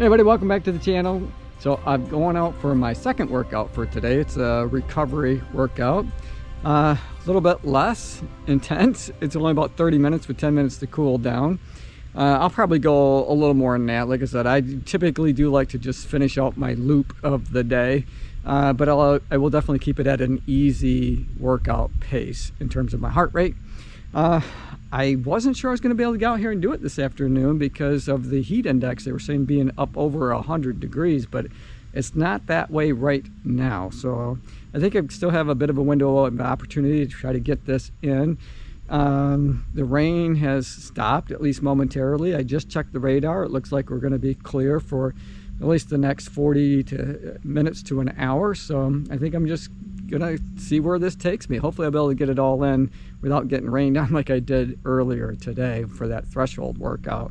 Hey everybody, welcome back to the channel. So I'm going out for my second workout for today. It's a recovery workout. A little bit less intense. It's only about 30 minutes with 10 minutes to cool down. I'll probably go a little more than that. Like I said, I typically do like to just finish out my loop of the day. But I will definitely keep it at an easy workout pace in terms of my heart rate. I wasn't sure I was going to be able to get out here and do it this afternoon because of the heat index. They were saying being up over 100 degrees, but it's not that way right now. So I think I still have a bit of a window of opportunity to try to get this in. The rain has stopped, at least momentarily. I just checked the radar. It looks like we're going to be clear for at least the next 40 minutes to an hour. So I think I'm just gonna see where this takes me. Hopefully I'll be able to get it all in without getting rained on like I did earlier today for that threshold workout.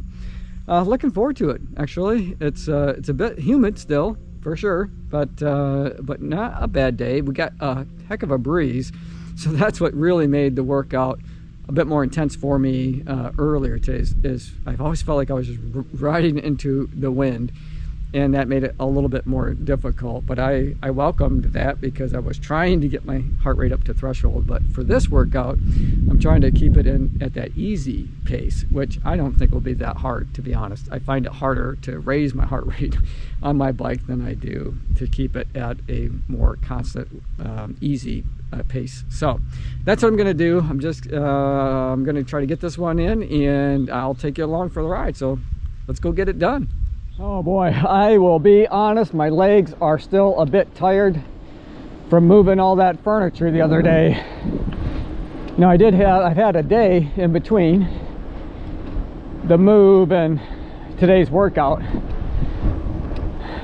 Looking forward to it. Actually, it's a bit humid still for sure, but not a bad day. We got a heck of a breeze, so that's what really made the workout a bit more intense for me earlier today. Is I've always felt like I was just riding into the wind, and that made it a little bit more difficult, but I welcomed that because I was trying to get my heart rate up to threshold. But for this workout, I'm trying to keep it in at that easy pace, which I don't think will be that hard, to be honest. I find it harder to raise my heart rate on my bike than I do to keep it at a more constant, easy pace. So that's what I'm gonna do. I'm gonna try to get this one in, and I'll take you along for the ride. So let's go get it done. Oh boy, I will be honest, my legs are still a bit tired from moving all that furniture the other day. Now I've had a day in between the move and today's workout,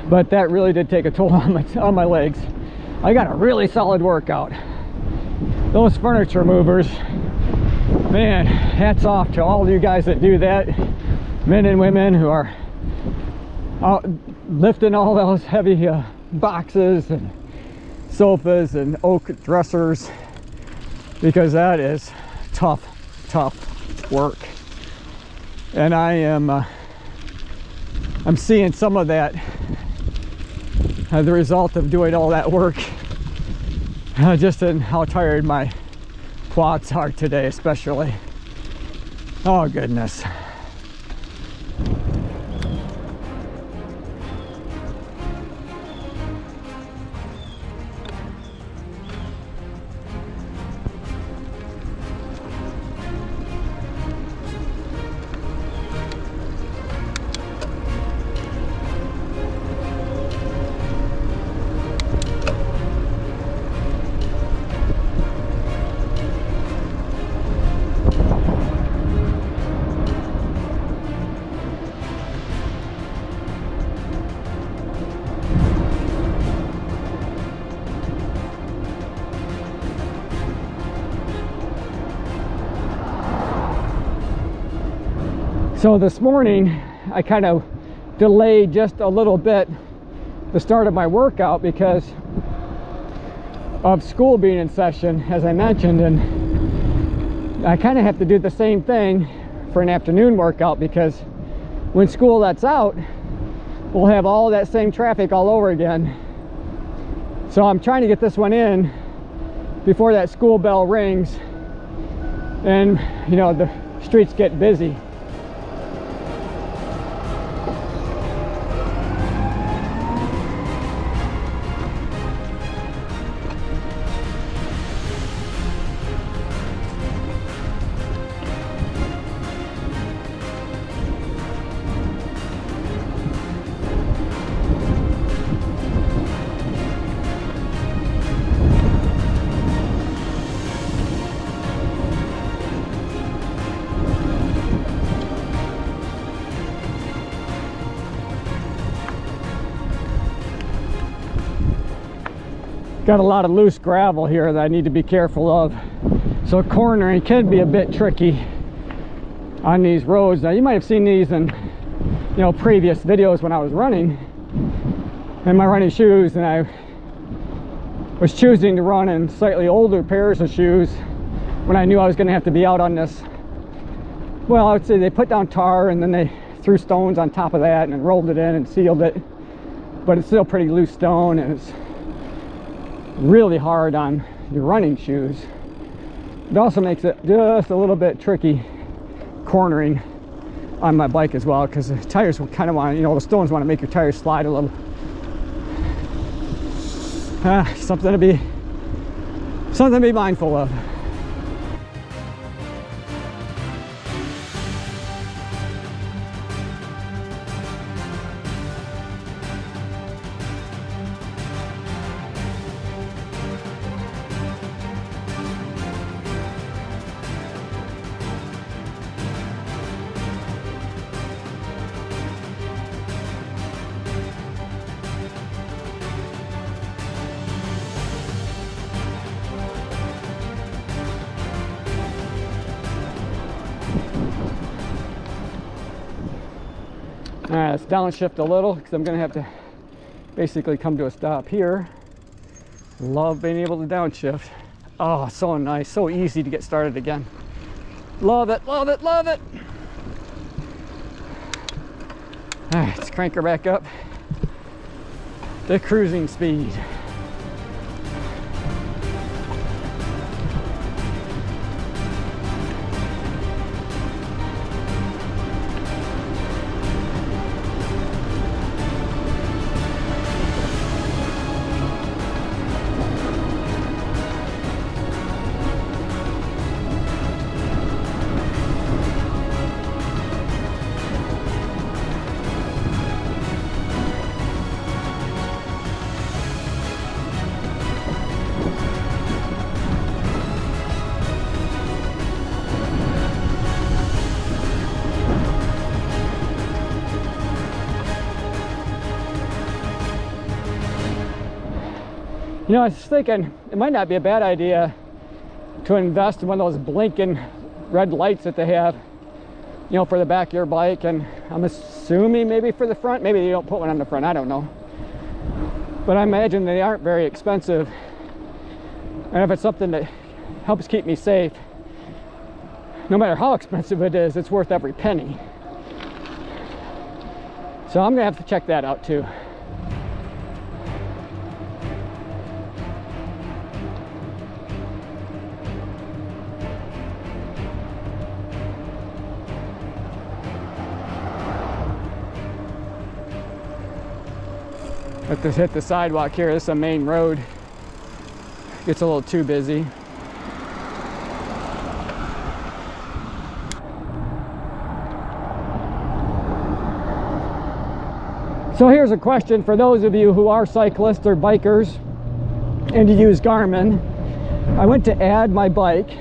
but that really did take a toll on my legs. I got a really solid workout. Those furniture movers, man, hats off to all of you guys that do that, men and women who are out lifting all those heavy boxes and sofas and oak dressers, because that is tough work. And I'm seeing some of that, the result of doing all that work, just in how tired my quads are today, especially. Oh goodness. So this morning I kind of delayed just a little bit the start of my workout because of school being in session, as I mentioned, and I kind of have to do the same thing for an afternoon workout because when school lets out, we'll have all that same traffic all over again. So I'm trying to get this one in before that school bell rings and, you know, the streets get busy. Got a lot of loose gravel here that I need to be careful of. So cornering can be a bit tricky on these roads. Now you might have seen these in, you know, previous videos when I was running in my running shoes, and I was choosing to run in slightly older pairs of shoes when I knew I was going to have to be out on this. Well, I would say they put down tar and then they threw stones on top of that and then rolled it in and sealed it, but it's still pretty loose stone, and it's really hard on your running shoes. It also makes it just a little bit tricky cornering on my bike as well, because the tires will kind of want, you know, the stones want to make your tires slide a little. Something to be mindful of. All right, let's downshift a little because I'm gonna have to basically come to a stop here. Love being able to downshift. Oh, so nice, so easy to get started again. Love it, love it, love it. All right, let's crank her back up to cruising speed. You know, I was thinking it might not be a bad idea to invest in one of those blinking red lights that they have, you know, for the back of your bike. And I'm assuming maybe for the front, maybe they don't put one on the front, I don't know. But I imagine they aren't very expensive. And if it's something that helps keep me safe, no matter how expensive it is, it's worth every penny. So I'm gonna have to check that out too. Let this hit the sidewalk here. This is a main road. Gets a little too busy. So here's a question for those of you who are cyclists or bikers and you use Garmin. I went to add my bike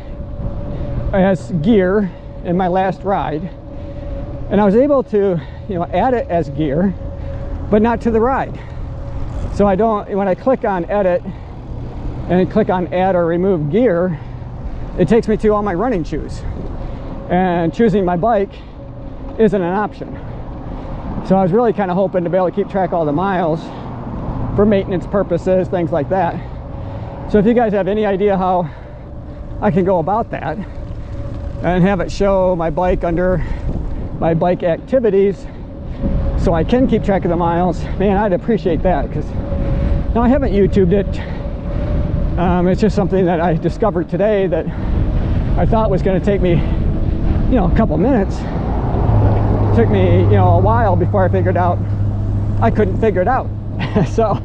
as gear in my last ride, and I was able to, you know, add it as gear, but not to the ride. So I don't, when I click on edit and click on add or remove gear, it takes me to all my running shoes, and choosing my bike isn't an option. So I was really kind of hoping to be able to keep track of all the miles for maintenance purposes, things like that. So if you guys have any idea how I can go about that and have it show my bike under my bike activities so I can keep track of the miles, man, I'd appreciate that. Because now I haven't YouTubed it. It's just something that I discovered today that I thought was going to take me, you know, a couple minutes. It took me, you know, a while before I figured out I couldn't figure it out. So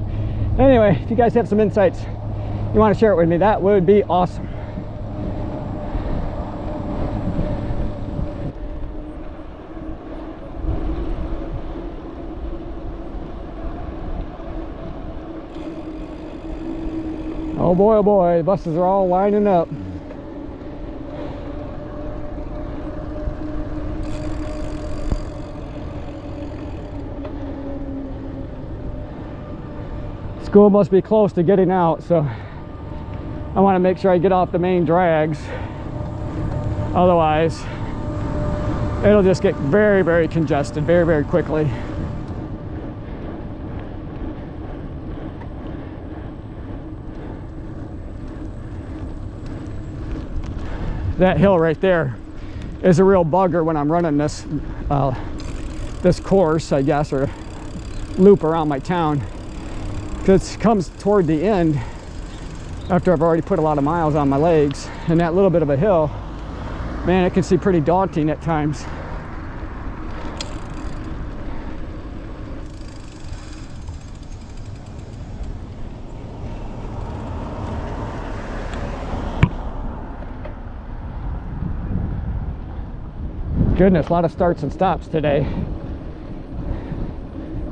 anyway, if you guys have some insights you want to share it with me, that would be awesome. Oh boy, the buses are all lining up. School must be close to getting out, so I want to make sure I get off the main drags. Otherwise, it'll just get very, very congested very, very quickly. That hill right there is a real bugger when I'm running this this course, I guess, or loop around my town. Because it comes toward the end after I've already put a lot of miles on my legs, and that little bit of a hill, man, it can seem pretty daunting at times. Goodness, a lot of starts and stops today.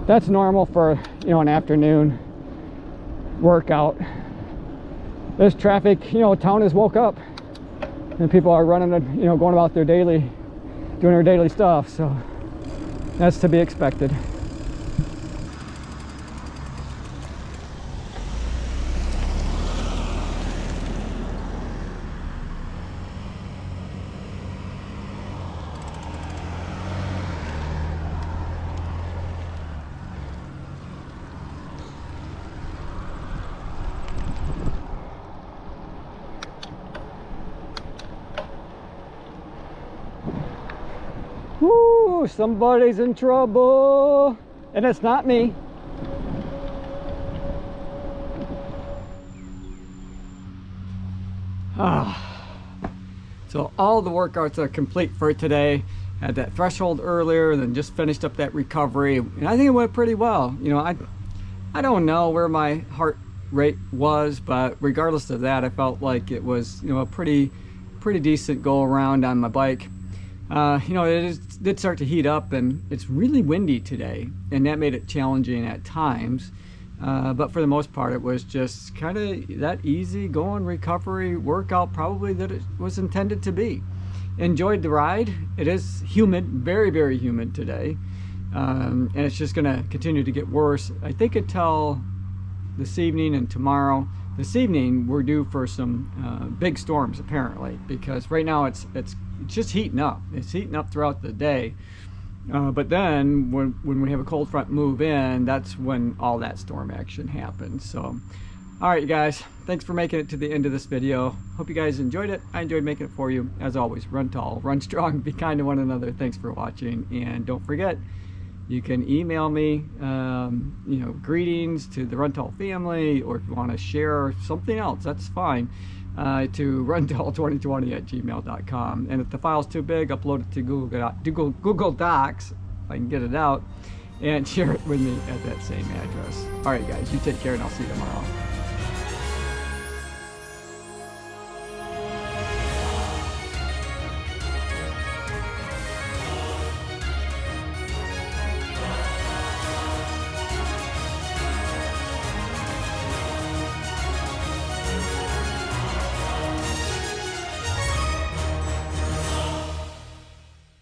That's normal for, you know, an afternoon workout. This traffic, you know, town has woke up and people are running, you know, going about their daily, doing their daily stuff. So that's to be expected. Woo, somebody's in trouble, and it's not me. So all the workouts are complete for today. Had that threshold earlier, then just finished up that recovery, and I think it went pretty well. You know, I don't know where my heart rate was, but regardless of that, I felt like it was, you know, a pretty decent go around on my bike. You know, it did start to heat up, and it's really windy today, and that made it challenging at times. But for the most part, it was just kind of that easy going recovery workout, probably that it was intended to be. Enjoyed the ride. It is humid, very, very humid today, and it's just going to continue to get worse, I think, until this evening and tomorrow. This evening, we're due for some big storms, apparently, because right now it's just heating up. It's heating up throughout the day. But then when we have a cold front move in, that's when all that storm action happens. So, all right, you guys, thanks for making it to the end of this video. Hope you guys enjoyed it. I enjoyed making it for you. As always, run tall, run strong, be kind to one another. Thanks for watching. And don't forget, you can email me, you know, greetings to the Run Tall family, or if you want to share something else, that's fine. To runtall2020@gmail.com. And if the file's too big, upload it to Google Docs, if I can get it out, and share it with me at that same address. All right, guys, you take care, and I'll see you tomorrow.